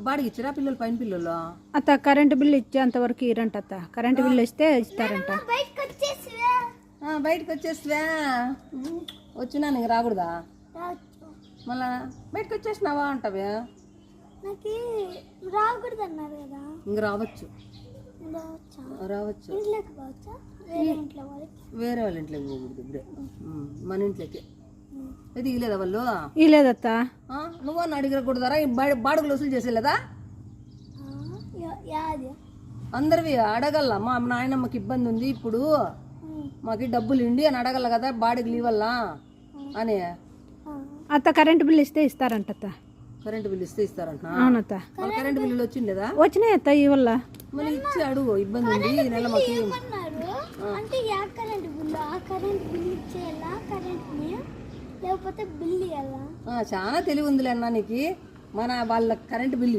బాడికి ఇచ్చారా పిల్లలు పైన పిల్లలు? అత్త కరెంటు బిల్లు ఇచ్చేంత వరకు ఇరంట అత్త. కరెంటు బిల్లు ఇస్తే ఇస్తారంట. బయటకు వచ్చేసివా? వచ్చినా నీకు రాకూడదా? మళ్ళా బయటకు వచ్చేసినావా అంటావే? రాకూడదు అన్నారు కదా. ఇంక రావచ్చు, రావచ్చు. వేరే వాళ్ళ ఇంట్లోకి పోకూడదు ఇప్పుడే, మన ఇంట్లోకి. ఇది ఇలేదా వాళ్ళు? ఇలేదత్త. నువ్వు అడిగకూడదారా? బాడుగులు వసూలు చేసేలేదా? అందరివి అడగల. మా నాయనమ్మకి ఇబ్బంది ఉంది ఇప్పుడు, మాకు డబ్బులు ఇండి అని అడగల కదా, బాడుగులు ఇవ్వాలా అని. అత్త కరెంటు బిల్లు ఇస్తే ఇస్తారంట అత్త. కరెంటు బిల్లు ఇస్తే ఇస్తారంట? అవునత్త. కరెంటు బిల్లులు వచ్చిండేదా? వచ్చినాయి అత్త ఇవల్ల. మళ్ళీ ఇచ్చి అడుగు, ఇబ్బంది ఉంది ఈ నెల మాకు. అంటే కరెంట్ బిల్లు, ఆ కరెంట్ బిల్లు ఇచ్చేయాలా కరెంట్ని, లేకపోతే బిల్లు ఇవ్వాలా? చాలా తెలివి ఉందిలే అన్న నీకు. మన వాళ్ళ కరెంటు బిల్లు